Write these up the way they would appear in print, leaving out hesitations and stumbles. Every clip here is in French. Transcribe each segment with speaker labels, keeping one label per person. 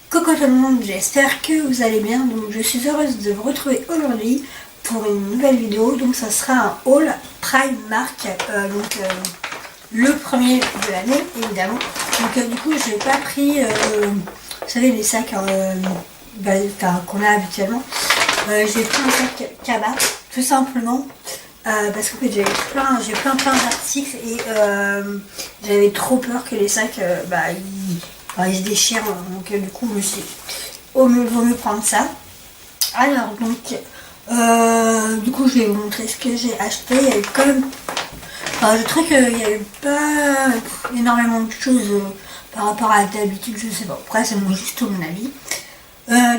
Speaker 1: Coucou tout le monde, j'espère que vous allez bien. Donc je suis heureuse de vous retrouver aujourd'hui pour une nouvelle vidéo. Donc ça sera un haul Primark, le premier de l'année évidemment. Donc du coup j'ai pas pris, vous savez, les sacs qu'on a habituellement. J'ai pris un sac Kaba tout simplement parce qu'en fait j'ai plein d'articles et j'avais trop peur que les sacs ils se déchirent, donc du coup je me suis vaut mieux prendre ça. Alors donc du coup je vais vous montrer ce que j'ai acheté. Il y avait quand même, je trouvais qu'il n'y avait pas énormément de choses par rapport à d'habitude, je sais pas, après c'est juste mon avis.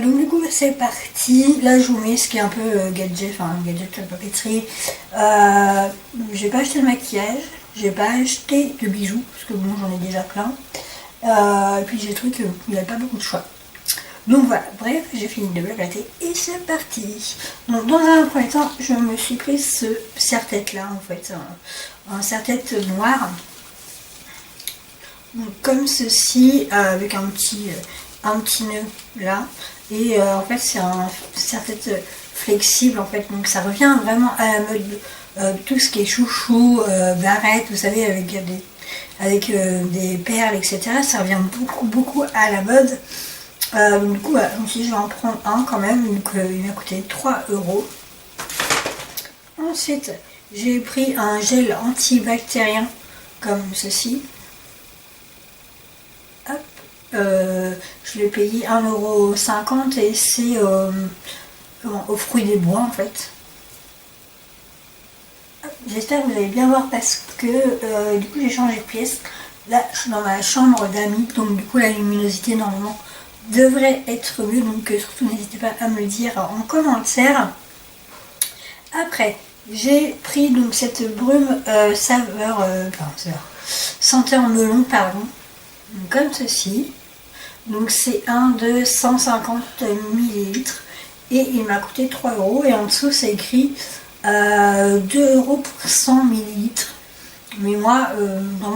Speaker 1: Donc du coup c'est parti. Là je vous mets ce qui est un peu gadget de papeterie. J'ai pas acheté de maquillage, j'ai pas acheté de bijoux parce que bon j'en ai déjà plein. Et puis j'ai trouvé qu'il n'y avait pas beaucoup de choix. Donc voilà, bref, j'ai fini de blablater et c'est parti. Donc dans un premier temps, je me suis pris ce serre-tête là, en fait, un serre-tête noir. Donc comme ceci, avec un petit nœud là. Et en fait c'est un serre-tête flexible en fait, donc ça revient vraiment à la mode tout ce qui est chouchou, barrette, vous savez, avec des perles, etc. Ça revient beaucoup à la mode. Du coup, voilà, je me suis dit, je vais en prendre un quand même. Donc, il m'a coûté 3 €. Ensuite, j'ai pris un gel antibactérien comme ceci. Hop. Je l'ai payé 1,50 € et c'est aux fruits des bois en fait. J'espère que vous allez bien voir parce que du coup j'ai changé de pièce. Là je suis dans ma chambre d'amis, donc du coup la luminosité normalement devrait être mieux, donc surtout n'hésitez pas à me le dire en commentaire. Après j'ai pris donc cette brume senteur melon, pardon, donc, comme ceci. Donc c'est un de 150 ml et il m'a coûté 3 € et en dessous c'est écrit 2 € pour 100 ml. Mais moi, dans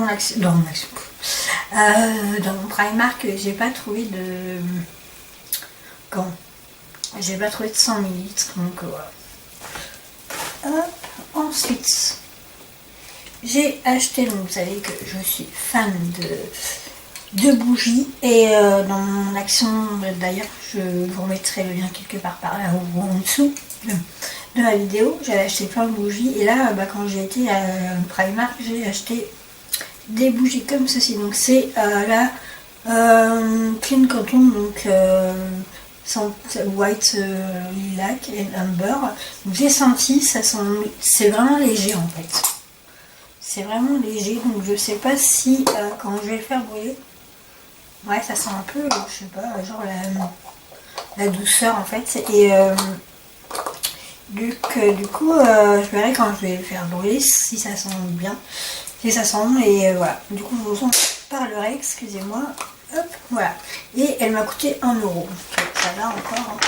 Speaker 1: mon Primark, j'ai pas trouvé de j'ai pas trouvé de 100 ml. Donc voilà. Hop. Ensuite, j'ai acheté, donc vous savez que je suis fan de bougies et dans mon action, d'ailleurs je vous remettrai le lien quelque part par là ou en dessous de ma vidéo. J'avais acheté plein de bougies et là quand j'ai été à Primark, j'ai acheté des bougies comme ceci. Donc c'est la Clean Cotton, donc White Lilac et Amber. J'ai senti, c'est vraiment léger en fait. C'est vraiment léger, donc je sais pas si quand je vais le faire brûler, ouais, ça sent un peu, je sais pas, genre la douceur en fait. Et du coup, je verrai quand je vais le faire brûler si ça sent bien, si ça sent bon. Et voilà, du coup, je vous en parlerai, excusez-moi. Hop, voilà. Et elle m'a coûté 1 €. Donc, ça va encore.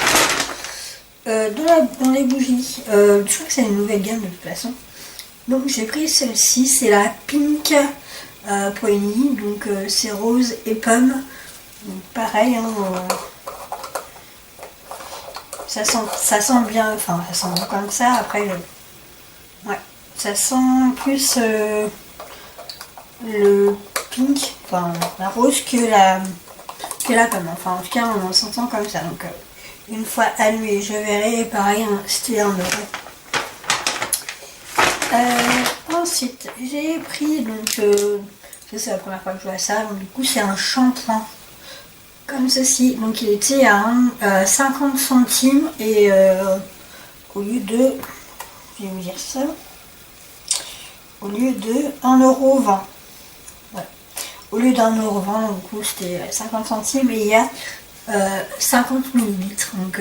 Speaker 1: Dans les bougies, je crois que c'est une nouvelle gamme de toute façon. Donc j'ai pris celle-ci, c'est la Pink Poigny, donc c'est rose et pomme. Donc pareil, ça sent bien, enfin ça sent bon comme ça. Après, ouais, ça sent plus le pink, enfin la rose que la pomme. Enfin en tout cas on en s'entend comme ça. Donc une fois allumé, je verrai. Pareil, c'était 1 €. Ensuite j'ai pris, donc c'est la première fois que je vois ça, donc du coup c'est un shampoing comme ceci. Donc il était à 50 centimes et au lieu de, je vais vous dire ça, au lieu de 1,20 €. Ouais. Au lieu d'1,20 €, du coup c'était 50 centimes et il y a 50 ml. Donc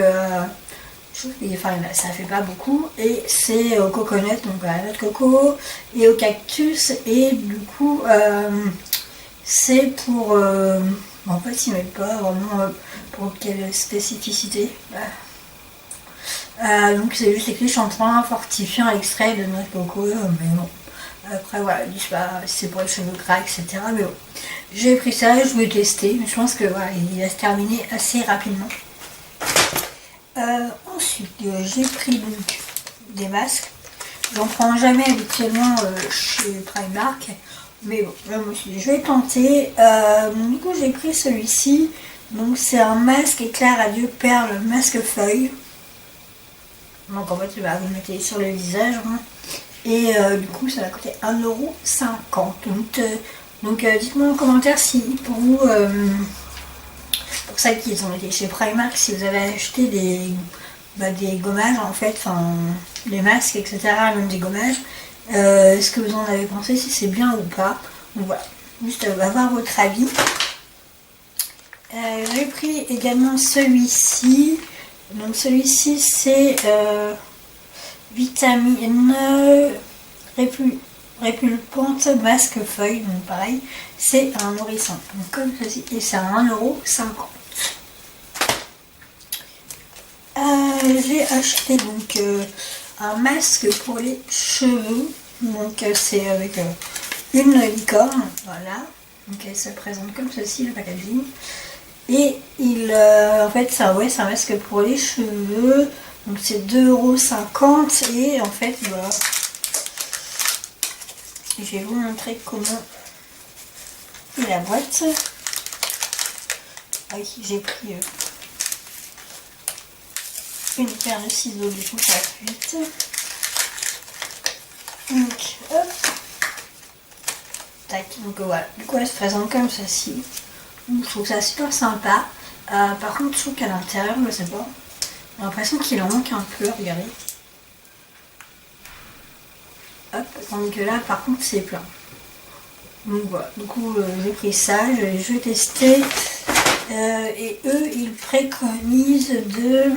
Speaker 1: ça fait pas beaucoup et c'est au coconut, donc à la noix de coco et au cactus. Et du coup c'est pour en fait il ne met pas vraiment pour quelle spécificité. Donc c'est juste écrit shampoing fortifiant à l'extrait de noix de coco, mais bon, Après voilà, je sais pas si c'est pour les cheveux gras, etc. Mais bon, j'ai pris ça, je vais tester. Mais je pense que voilà, il va se terminer assez rapidement. Ensuite, j'ai pris donc des masques. J'en prends jamais habituellement chez Primark. Mais bon, là, moi, je vais tenter. Du coup, j'ai pris celui-ci. Donc, c'est un masque éclair à 2 perles, masque feuille. Donc, en fait, vous le mettez sur le visage. Hein. Et du coup, ça va coûter 1,50 €. Donc, dites-moi en commentaire si pour vous, pour celles qui ont été chez Primark, si vous avez acheté des gommages en fait, des masques, etc., même des gommages, est-ce que vous en avez pensé, si c'est bien ou pas. Donc voilà, juste avoir votre avis. J'ai pris également celui-ci. Donc celui-ci c'est vitamine répulpante masque feuille. Donc pareil, c'est un nourrisson. Donc comme ceci, et c'est à 1,50 €. J'ai acheté donc un masque pour les cheveux. Donc c'est avec une licorne, voilà. Donc elle se présente comme ceci, le packaging. Et en fait c'est un masque pour les cheveux. Donc c'est 2,50 € et en fait voilà. Je vais vous montrer comment est la boîte. Ah oui, j'ai pris une paire de ciseaux, du coup ça va plus vite. Donc hop. Tac, donc voilà. Du coup elle se présente comme ceci. Je trouve ça super sympa. Par contre je trouve qu'à l'intérieur, je sais pas, j'ai l'impression qu'il en manque un peu, regardez. Hop, donc là par contre c'est plein. Donc voilà, du coup j'ai pris ça, je vais tester. Et eux ils préconisent de...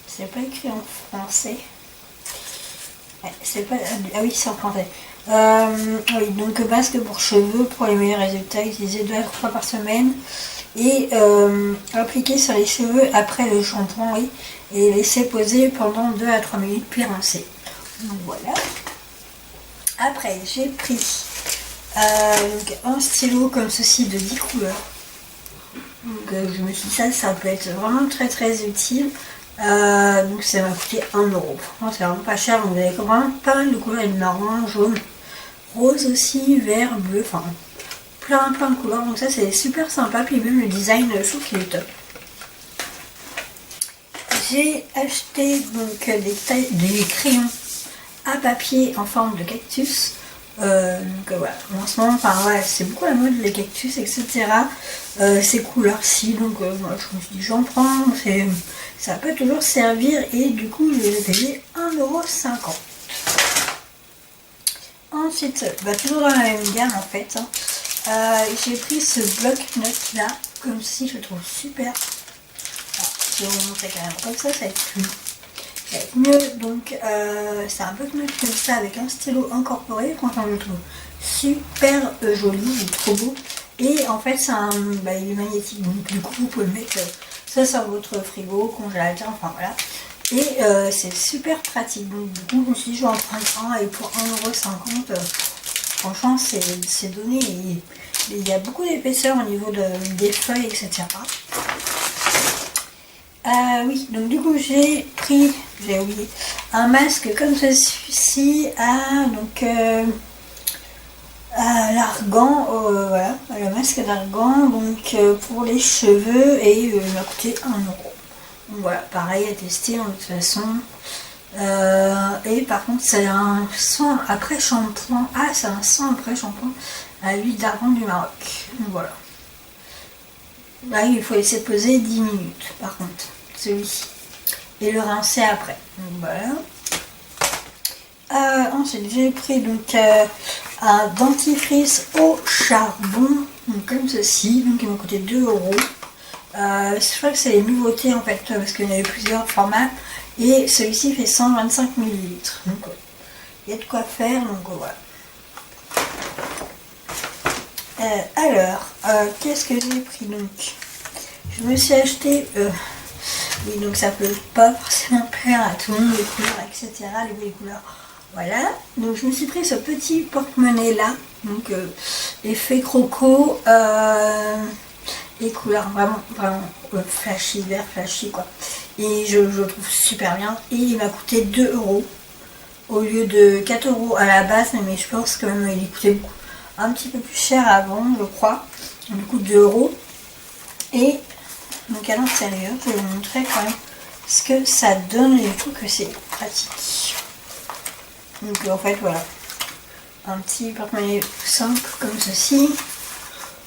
Speaker 1: c'est pas écrit en français. Ouais, c'est pas... Ah oui, c'est en français. Oui, donc masque pour cheveux pour les meilleurs résultats, utilisez 2 à 3 fois par semaine et appliquer sur les cheveux après le shampoing, oui, et laisser poser pendant 2 à 3 minutes puis rincer. Donc voilà. Après j'ai pris donc un stylo comme ceci de 10 couleurs. Donc je me suis dit ça peut être vraiment très très utile. Donc ça m'a coûté 1 €. Franchement c'est vraiment pas cher. Donc vous avez vraiment pas mal de couleurs, il y a marron, jaune, rose aussi, vert, bleu, enfin plein de couleurs. Donc ça c'est super sympa. Puis même le design, je trouve qu'il est top. J'ai acheté donc des crayons à papier en forme de cactus. Donc voilà, en ce moment, enfin ouais, c'est beaucoup la mode les cactus, etc. Ces couleurs-ci, donc moi je me suis dit j'en prends, ça peut toujours servir et du coup je les ai payés 1,50 €. Ensuite, toujours dans la même gamme en fait, j'ai pris ce bloc-notes là, comme si je le trouve super. Alors, je vais vous montrer quand même comme ça va être plus. Mieux, donc c'est un bloc-notes comme ça avec un stylo incorporé. Franchement je le trouve super joli, il est trop beau et en fait c'est il est magnétique, donc du coup vous pouvez le mettre ça sur votre frigo, congélateur, enfin voilà, et c'est super pratique. Donc du coup je me suis dit je vais en prendre un et pour 1,50 €, franchement c'est donné et il y a beaucoup d'épaisseur au niveau des feuilles, etc. Oui, donc du coup j'ai oublié, un masque comme ceci à l'argan, voilà, le masque d'argan, donc pour les cheveux, et il m'a coûté 1 €. Donc voilà, pareil à tester de toute façon. Et par contre c'est un soin après shampoing. Ah, c'est un soin après shampoing à l'huile d'argan du Maroc. Donc voilà. Là il faut laisser poser 10 minutes par contre, celui-ci. Et le rincer après. Donc voilà. Ensuite j'ai pris donc un dentifrice au charbon, donc comme ceci, donc il m'a coûté 2 €. Je crois que c'est les nouveautés en fait, parce qu'il y en avait plusieurs formats, et celui-ci fait 125 ml. Donc il y a de quoi faire, donc voilà. Alors, qu'est-ce que j'ai pris donc? je me suis acheté, oui, donc ça peut pas forcément plaire à tout le monde, les couleurs, etc. Les couleurs, voilà. Donc je me suis pris ce petit porte-monnaie là, donc effet croco, et couleurs vraiment, vraiment flashy, vert flashy quoi. Et je le trouve super bien. Et il m'a coûté 2 € au lieu de 4 € à la base, mais je pense que même il coûtait beaucoup, un petit peu plus cher avant, je crois. Du coup 2 €. Et donc à l'intérieur, je vais vous montrer quand même ce que ça donne et je trouve que c'est pratique. Donc en fait voilà, un petit porte-monnaie simple comme ceci.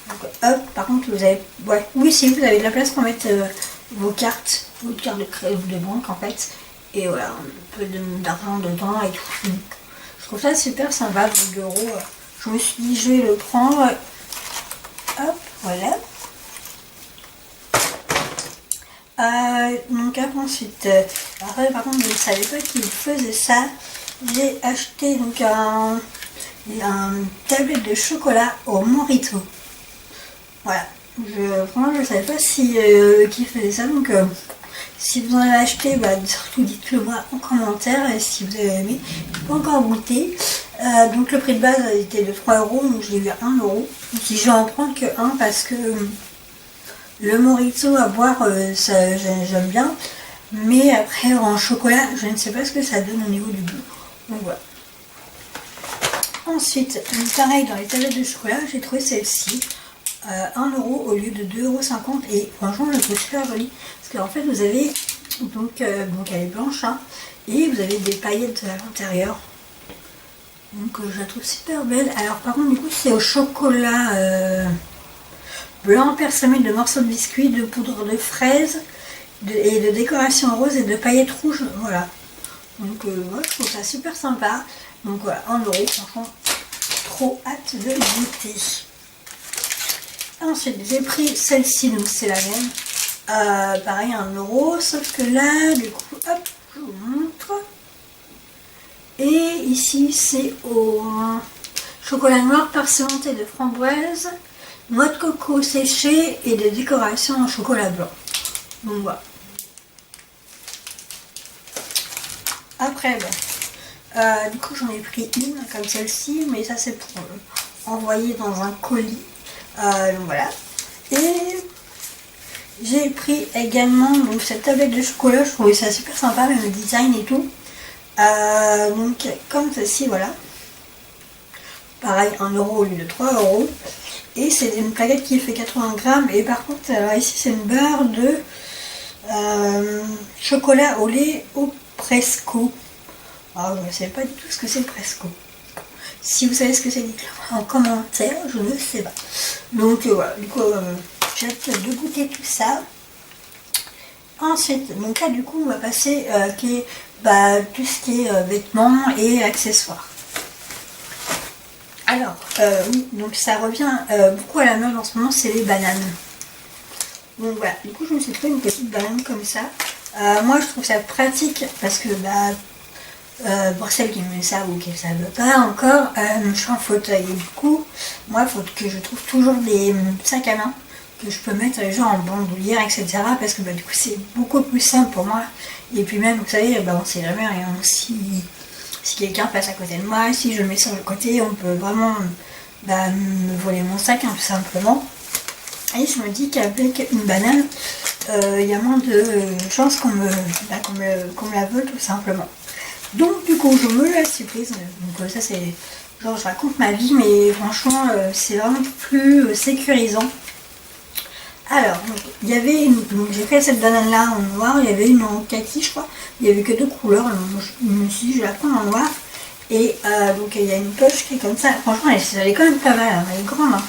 Speaker 1: Donc, hop, par contre vous avez, ouais, oui si vous avez de la place pour mettre votre carte de crédit de banque en fait. Et voilà, un peu d'argent dedans et tout. Donc, je trouve ça super sympa pour 2 €. Je me suis dit je vais le prendre. Hop, voilà. Donc ensuite, après, par contre je ne savais pas qu'il faisait ça. J'ai acheté donc un tablette de chocolat au Morito. Voilà. Franchement je ne savais pas si qui faisait ça, donc si vous en avez acheté, bah, surtout dites-le moi en commentaire, et si vous avez aimé, je n'ai pas encore goûté. Donc le prix de base était de 3 €, donc je l'ai eu à 1 €. Si je vais en prendre que un parce que le Morito à boire, ça j'aime bien, mais après en chocolat, je ne sais pas ce que ça donne au niveau du goût. Donc voilà. Ensuite, pareil dans les tablettes de chocolat, j'ai trouvé celle-ci. 1 € au lieu de 2,50 € et franchement je la trouve super jolie parce qu'en fait vous avez donc elle est blanche hein, et vous avez des paillettes à l'intérieur, donc je la trouve super belle. Alors par contre du coup c'est au chocolat blanc parsemé de morceaux de biscuits, de poudre de fraises et de décoration rose et de paillettes rouges, voilà. Donc ouais, je trouve ça super sympa. Donc voilà, 1 €, franchement trop hâte de goûter. Ensuite j'ai pris celle-ci, donc c'est la même, pareil 1 €, sauf que là du coup hop je vous montre, et ici c'est au chocolat noir parsementé de framboise, noix de coco séchée et des décorations en chocolat blanc. Donc voilà. Après du coup j'en ai pris une comme celle-ci, mais ça c'est pour envoyer dans un colis. Donc voilà. Et j'ai pris également donc cette tablette de chocolat, je trouvais ça super sympa, même le design et tout. Donc comme ceci, voilà. Pareil, 1 € au lieu de 3 €. Et c'est une plaquette qui fait 80 grammes. Et par contre, alors ici c'est une barre de chocolat au lait au Presco. Alors je ne sais pas du tout ce que c'est le Presco. Si vous savez ce que c'est, dites-le en commentaire, je ne sais pas. Donc voilà, du coup, j'ai hâte de goûter tout ça. Ensuite, donc là, du coup, on va passer tout ce qui est vêtements et accessoires. Alors, oui, donc ça revient beaucoup à la mode en ce moment, c'est les bananes. Donc voilà, du coup, je me suis trouvé une petite banane comme ça. Moi, je trouve ça pratique parce que, pour celles qui me savent ou qui ne savent pas encore, je suis en fauteuil et du coup moi il faut que je trouve toujours des sacs à main que je peux mettre genre en bandoulière etc, parce que du coup c'est beaucoup plus simple pour moi. Et puis même vous savez, on sait jamais rien, si quelqu'un passe à côté de moi, si je le mets sur le côté, on peut vraiment me voler mon sac tout simplement. Et je me dis qu'avec une banane il y a moins de chances qu'on me la vole tout simplement. Donc du coup je me la suis prise, donc ça c'est genre je raconte ma vie, mais franchement c'est vraiment plus sécurisant. Alors il y avait donc j'ai fait cette banane là en noir, il y avait une en kaki je crois, il n'y avait que 2 couleurs, alors je me suis dit je vais la prendre en noir. Et donc il y a une poche qui est comme ça, franchement elle est quand même pas mal, hein. Elle est grande hein.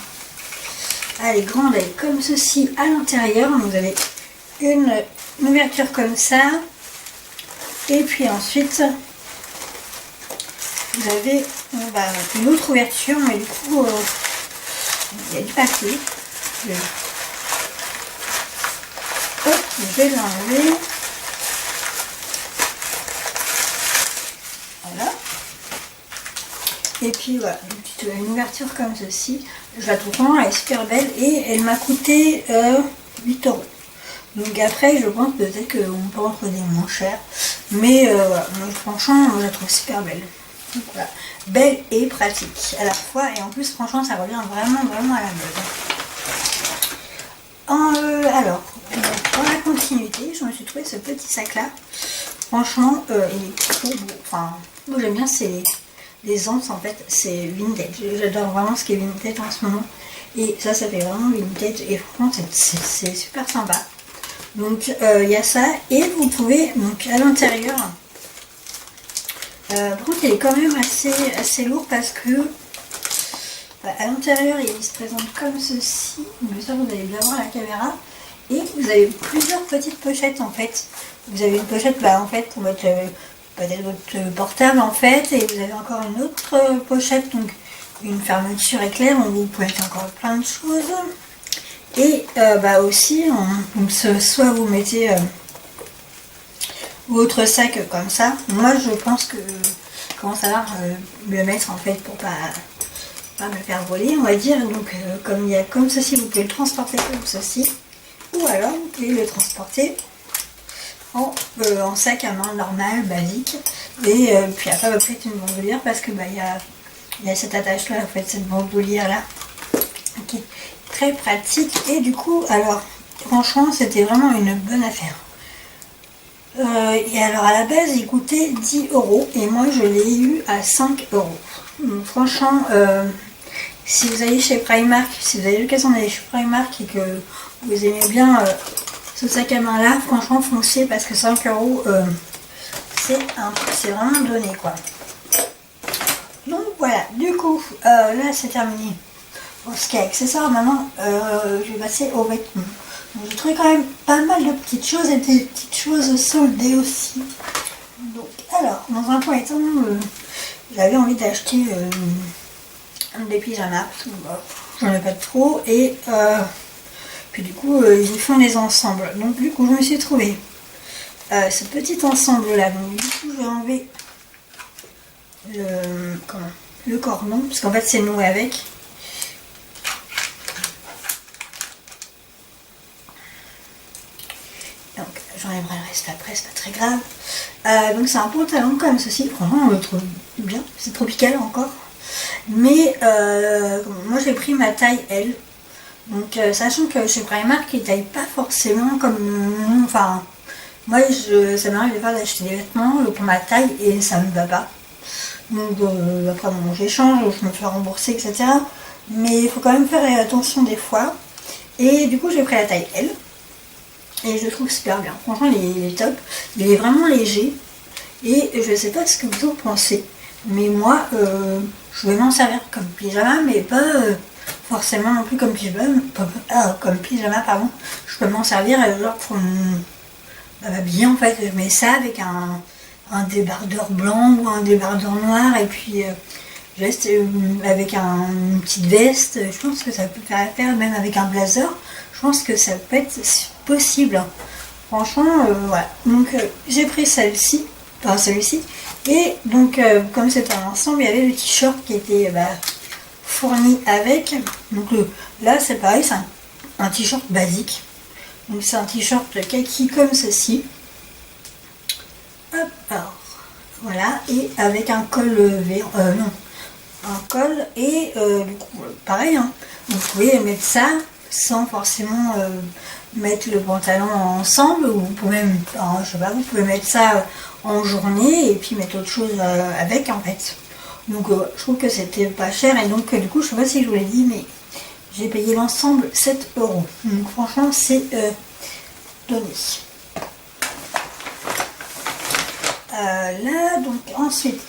Speaker 1: Elle est grande, elle est comme ceci à l'intérieur, vous avez une ouverture comme ça, et puis ensuite vous avez une autre ouverture, mais du coup il y a du papier. Je vais l'enlever. Voilà. Et puis voilà, une ouverture comme ceci. Je la trouve vraiment, elle est super belle et elle m'a coûté 8 €. Donc après, je pense peut-être qu'on peut en trouver des moins chers. Mais voilà, moi, franchement, je la trouve super belle. Donc voilà, belle et pratique à la fois. Et en plus, franchement, ça revient vraiment, vraiment à la mode. Alors, dans la continuité, je me suis trouvé ce petit sac-là. Franchement, il est trop beau. Enfin, moi j'aime bien, c'est les anses en fait, c'est vintage. J'adore vraiment ce qui est vintage en ce moment. Et ça fait vraiment vintage. Et franchement, c'est super sympa. Donc il y a ça, et vous pouvez, donc à l'intérieur, par contre il est quand même assez lourd parce que à l'intérieur il se présente comme ceci, donc ça vous allez bien voir la caméra, et vous avez plusieurs petites pochettes en fait. Vous avez une pochette en fait pour mettre peut-être votre portable en fait, et vous avez encore une autre pochette, donc une fermeture éclair où vous pouvez mettre encore plein de choses. Et aussi, soit vous mettez votre sac comme ça. Moi, je pense que comment ça va le mettre en fait pour pas me faire voler, on va dire. Donc, comme il y a comme ceci, vous pouvez le transporter comme ceci. Ou alors, vous pouvez le transporter en sac à main normal, basique. Et puis après, vous faites une bandoulière parce que il y a cette attache là, en fait, cette bandoulière là. Ok. Très pratique, et du coup, alors franchement c'était vraiment une bonne affaire. Et alors à la base il coûtait 10 € et moi je l'ai eu à 5 €. Donc franchement, si vous allez chez Primark, si vous avez l'occasion d'aller chez Primark et que vous aimez bien ce sac à main là, franchement foncez, parce que 5 €, c'est vraiment donné quoi. Donc voilà, du coup là c'est terminé. Pour ce qui est accessoires, maintenant je vais passer aux vêtements. J'ai trouvé quand même pas mal de petites choses, et des petites choses soldées aussi. Donc alors, dans un premier temps, j'avais envie d'acheter des pyjamas, parce que j'en ai pas trop, et puis du coup ils font des ensembles. Donc du coup je me suis trouvé ce petit ensemble là. Donc du coup je vais enlever le cordon, parce qu'en fait c'est noué avec. Donc j'enlèverai le reste après, c'est pas très grave. Donc c'est un pantalon comme ceci, franchement on le trouve bien, c'est tropical encore. Mais moi j'ai pris ma taille L. Donc sachant que chez Primark ils taillent pas forcément comme nous, enfin moi ça m'arrive des fois d'acheter des vêtements pour ma taille et ça me va pas. Donc après bon, j'échange, je me fais rembourser, etc. Mais il faut quand même faire attention des fois. Et du coup j'ai pris la taille L. Et je le trouve super bien. Franchement, il est top. Il est vraiment léger. Et je sais pas ce que vous en pensez. Mais moi, je vais m'en servir comme pyjama, mais pas forcément non plus comme pyjama. Comme pyjama, pardon. Je peux m'en servir genre pour m'habiller en fait. Je mets ça avec un débardeur blanc ou un débardeur noir. Et puis, juste avec une petite veste. Je pense que ça peut faire affaire même avec un blazer. Je pense que ça peut être possible. Franchement, voilà. Donc j'ai pris celle-ci, enfin celui-ci. Et donc comme c'était un ensemble, il y avait le t-shirt qui était fourni avec. Donc là c'est pareil, c'est un t-shirt basique. Donc c'est un t-shirt kaki comme ceci. Hop, alors voilà, et avec un col vert, non, un col, et du coup pareil, hein, vous pouvez mettre ça sans forcément mettre le pantalon ensemble, ou vous pouvez même, je sais pas, vous pouvez mettre ça en journée et puis mettre autre chose avec en fait. Donc je trouve que c'était pas cher, et donc du coup je sais pas si je vous l'ai dit, mais j'ai payé l'ensemble 7 €. Donc franchement c'est donné. Là donc ensuite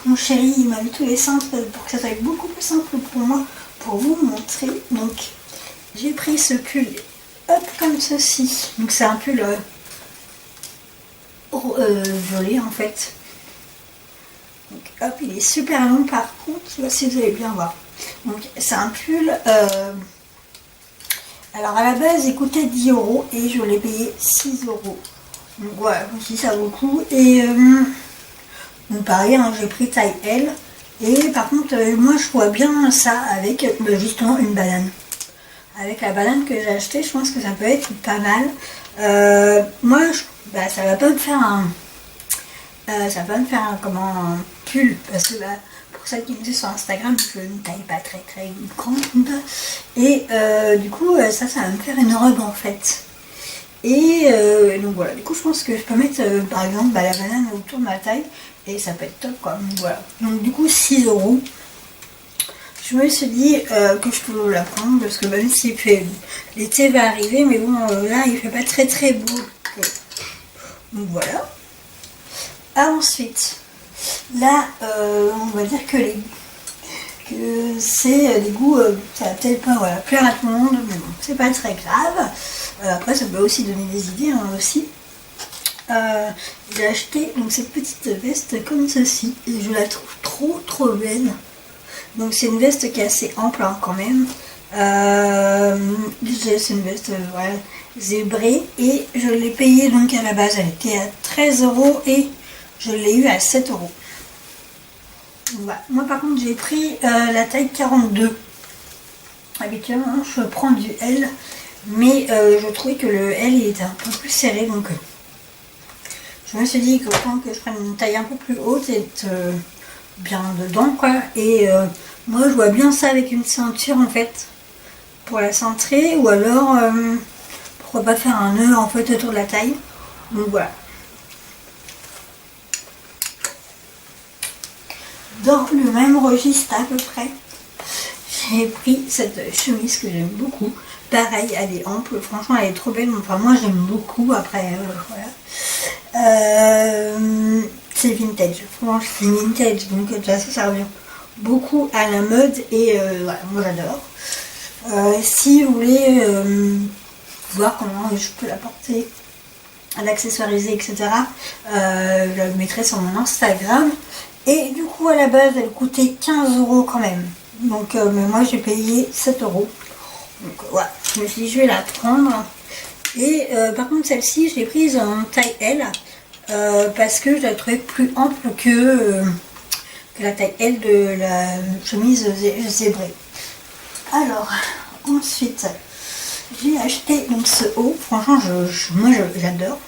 Speaker 1: mon chéri il m'a mis tous les sens pour que ça soit beaucoup plus simple pour moi pour vous montrer. Donc j'ai pris ce pull, hop, comme ceci. Donc c'est un pull violet en fait. Donc hop, il est super long par contre, je sais pas si vous allez bien voir. Donc c'est un pull, alors à la base il coûtait 10 € et je l'ai payé 6 €. Donc voilà, si ça vaut le coup. Et donc pareil, hein, j'ai pris taille L. Et par contre, moi je vois bien ça avec justement une banane. avec la banane que j'ai achetée, je pense que ça peut être pas mal. Moi, ça va pas me faire un un pull, parce que pour celles qui me disent sur Instagram, je ne taille pas très très grande, et du coup ça va me faire une robe en fait. Et donc voilà, du coup je pense que je peux mettre par exemple la banane autour de ma taille et ça peut être top quoi. Donc voilà, donc du coup 6 €. Je me suis dit que je peux la prendre parce que même si l'été va arriver, mais bon là il fait pas très très beau. Donc voilà. Ensuite, là on va dire que c'est des goûts, ça va peut-être pas plaire à tout le monde, mais bon, c'est pas très grave. Après ça peut aussi donner des idées aussi. J'ai acheté donc cette petite veste comme ceci et je la trouve trop belle. Donc c'est une veste qui est assez ample quand même. C'est une veste zébrée et je l'ai payée donc à la base, elle était à 13 € et je l'ai eu à 7 €. Voilà. Moi par contre j'ai pris la taille 42. Habituellement je prends du L, mais je trouvais que le L il était un peu plus serré, donc je me suis dit qu'autant que je prenne une taille un peu plus haute et être bien dedans quoi. Et moi je vois bien ça avec une ceinture en fait pour la centrer, ou alors pourquoi pas faire un nœud en fait autour de la taille. Donc voilà. Dans le même registre à peu près, j'ai pris cette chemise que j'aime beaucoup. Pareil, elle est ample, franchement elle est trop belle. Enfin moi j'aime beaucoup, après voilà. C'est vintage, franchement c'est vintage, donc de toute façon ça revient beaucoup à la mode et voilà, moi j'adore. Si vous voulez voir comment je peux la porter, l'accessoiriser, etc., je la mettrai sur mon Instagram. Et du coup à la base elle coûtait 15 € quand même, donc mais moi j'ai payé 7 €. Donc voilà, je me suis dit je vais la prendre. Et par contre celle-ci je l'ai prise en taille L parce que je la trouvais plus ample que la taille L de la chemise zébrée. Alors ensuite j'ai acheté donc ce haut, franchement moi j'adore.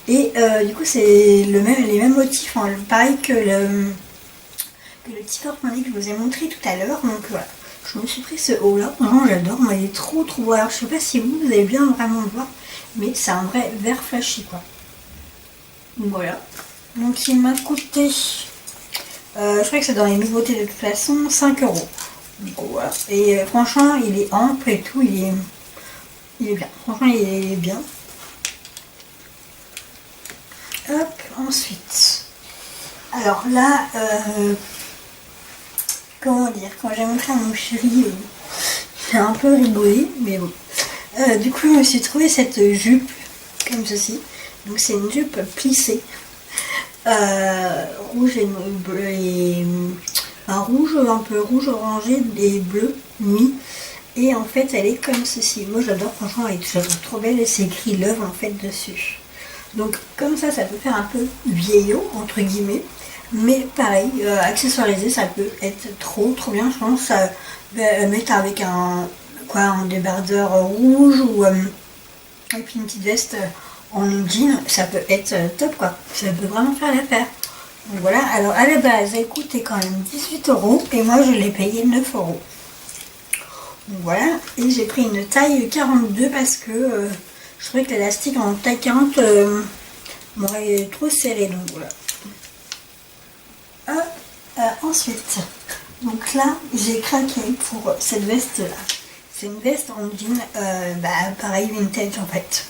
Speaker 1: Et du coup c'est les mêmes motifs, hein, pareil que le petit porte-monnaie que je vous ai montré tout à l'heure. Donc voilà, je me suis pris ce haut là, franchement j'adore, moi il est trop beau. Alors je sais pas si vous allez bien vraiment le voir, mais c'est un vrai vert flashy quoi. Donc voilà, donc il m'a coûté, je crois que c'est dans les nouveautés de toute façon, 5 €. Donc voilà, et franchement il est ample et tout, il est bien, franchement il est bien. Hop, ensuite, alors là, comment dire, quand j'ai montré à mon chéri, j'ai un peu rigolé, mais bon. Du coup, je me suis trouvé cette jupe, comme ceci. Donc c'est une jupe plissée, rouge et bleu, et un rouge, un peu rouge orangé et bleu nuit. Et en fait, elle est comme ceci. Moi j'adore, franchement, elle est trop belle et c'est écrit Love en fait dessus. Donc comme ça peut faire un peu vieillot entre guillemets, mais pareil, accessoirisé ça peut être trop bien. Je pense mettre avec un débardeur rouge ou et puis une petite veste en jean, ça peut être top quoi, ça peut vraiment faire l'affaire. Donc voilà, alors à la base elle coûtait quand même 18 € et moi je l'ai payé 9 €. Donc voilà, et j'ai pris une taille 42 parce que je trouvais que l'élastique en taille 40 m'aurait trop serré, donc voilà. Ensuite, donc là j'ai craqué pour cette veste là. C'est une veste en jean, pareil vintage en fait.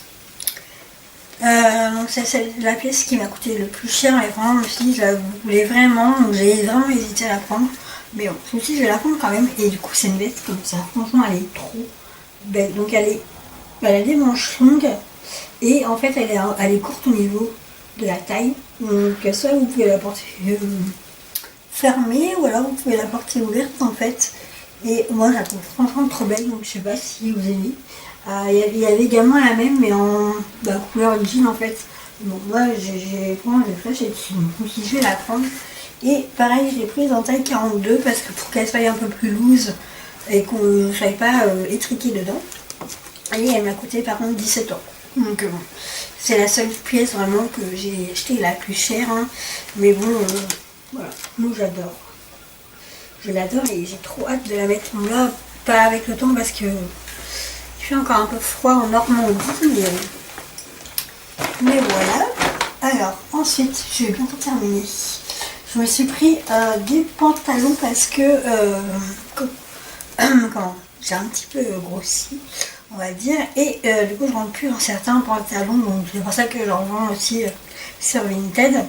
Speaker 1: Donc c'est la pièce qui m'a coûté le plus cher, et vraiment je me suis dit je la voulais vraiment, donc j'ai vraiment hésité à la prendre. Mais bon, je me suis dit je vais la prendre quand même, et du coup c'est une veste comme ça, franchement elle est trop belle. Donc elle a des manches longues, et en fait elle est courte au niveau de la taille. Donc soit vous pouvez la porter fermée, ou alors vous pouvez la porter ouverte en fait. Et moi je la trouve franchement trop belle, donc je sais pas si vous aimez. Il y avait également la même mais en couleur jean en fait. Donc moi j'ai flashé dessus, donc je vais la prendre. Et pareil je l'ai prise en taille 42 parce que pour qu'elle soit un peu plus loose et qu'on ne soit pas étriqué dedans. Et elle m'a coûté par contre 17 euros. Donc bon, c'est la seule pièce vraiment que j'ai acheté la plus chère. Hein. Mais bon, voilà, moi j'adore. Je l'adore et j'ai trop hâte de la mettre. Bon, là, pas avec le temps parce que il fait encore un peu froid en Normandie. Mais voilà. Alors, ensuite, je vais bientôt terminer. Je me suis pris des pantalons parce que comment j'ai un petit peu grossi, on va dire, et du coup je rentre plus dans certains pantalons, donc c'est pour ça que j'en vends aussi sur Vinted.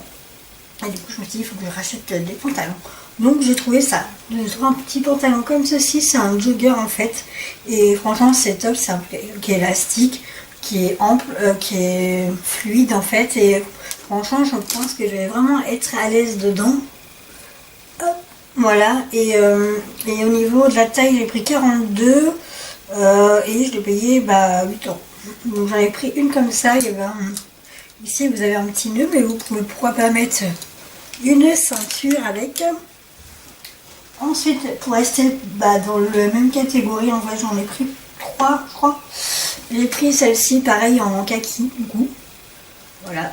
Speaker 1: Et du coup je me suis dit il faut que je rachète des pantalons. Donc j'ai trouvé ça. J'ai trouvé un petit pantalon comme ceci, c'est un jogger en fait, et franchement c'est top, c'est un qui est élastique, qui est ample, qui est fluide en fait, et franchement je pense que je vais vraiment être à l'aise dedans. Hop, voilà, et au niveau de la taille j'ai pris 42 et je l'ai payé 8 euros. Donc j'en ai pris une comme ça, il y avait ici vous avez un petit nœud, mais vous pouvez pourquoi pas mettre une ceinture avec. Ensuite, pour rester dans la même catégorie, en vrai j'en ai pris 3 je crois. J'ai pris celle-ci pareil en kaki du coup. Voilà.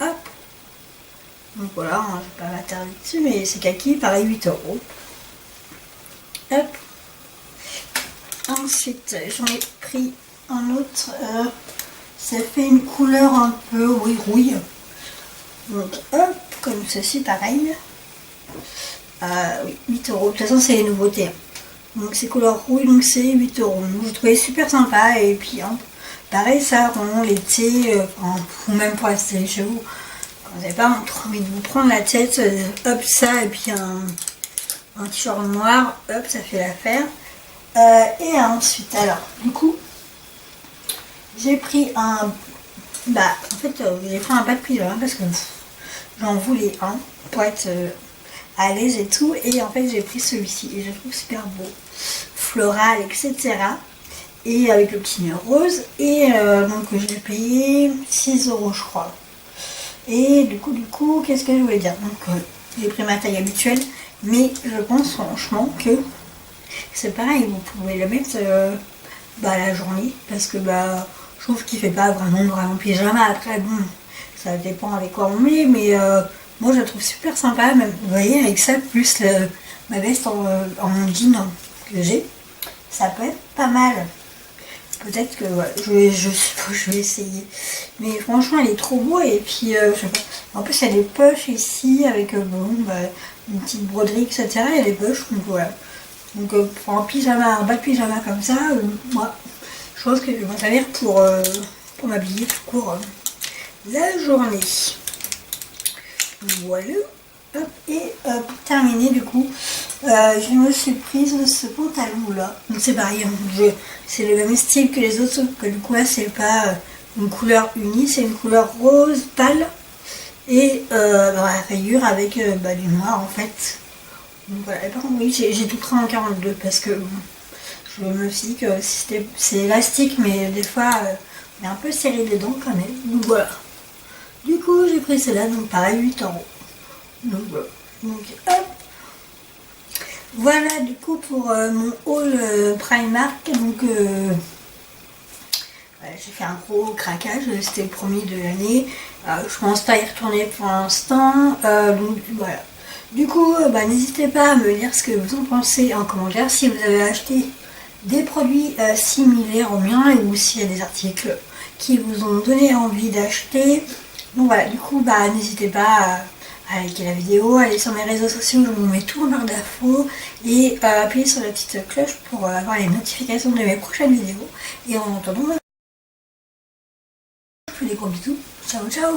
Speaker 1: Hop. Donc voilà, hein, je vais pas m'attarder dessus, mais c'est kaki, pareil 8 euros. Hop. Ensuite, j'en ai pris un autre. Ça fait une couleur un peu rouille. Donc hop, comme ceci, pareil. Oui, 8 euros. De toute façon, c'est les nouveautés. Hein. Donc c'est couleur rouille, donc c'est 8 euros. Donc je trouvais super sympa. Et puis, hein, pareil, ça, vraiment l'été, ou même pour rester chez vous. Vous n'avez pas trop envie de vous prendre la tête, hop, ça, et puis un t-shirt noir, hop, ça fait l'affaire. Et ensuite, alors, du coup, j'ai pris un. En fait, j'ai pris un bas de pyjama parce que j'en voulais un pour être à l'aise et tout. Et en fait, j'ai pris celui-ci et je le trouve super beau, floral, etc. Et avec le petit nœud rose. Et donc, je l'ai payé 6 euros, je crois. Et du coup, qu'est-ce que je voulais dire? Donc, j'ai pris ma taille habituelle, mais je pense franchement que c'est pareil, vous pouvez le mettre la journée, parce que je trouve qu'il fait pas vraiment pyjama. Après, bon, ça dépend avec quoi on met, mais moi je le trouve super sympa, même, vous voyez, avec ça, plus ma veste en jean que j'ai, ça peut être pas mal. Peut-être que je vais essayer. Mais franchement, elle est trop beau. Et puis, je sais pas. En plus, il y a des poches ici avec une petite broderie, etc. Il y a des poches. Donc voilà. Donc pour un bas de pyjama comme ça, moi, je pense que je vais m'en servir pour m'habiller tout court la journée. Voilà. Hop, et pour terminer du coup, je me suis prise ce pantalon là. Donc c'est pareil, c'est le même style que les autres, sauf que du coup là c'est pas une couleur unie, c'est une couleur rose pâle et la rayure avec du noir en fait. Donc voilà, et par contre oui, j'ai tout pris en 42 parce que je me suis dit que c'est élastique, mais des fois on est un peu serré les dents quand même. Donc voilà. Du coup j'ai pris celle-là, donc pareil 8 euros. Donc hop. Voilà du coup pour mon haul Primark. Donc j'ai fait un gros craquage, c'était le premier de l'année. Je pense pas y retourner pour l'instant. Donc voilà. Du coup, n'hésitez pas à me dire ce que vous en pensez en commentaire, si vous avez acheté des produits similaires aux miens ou s'il y a des articles qui vous ont donné envie d'acheter. Donc voilà, du coup, n'hésitez pas à liker la vidéo, aller sur mes réseaux sociaux, je vous mets tout en barre d'infos et appuyez sur la petite cloche pour avoir les notifications de mes prochaines vidéos. Et en attendant, je vous fais des gros bisous. Ciao, ciao!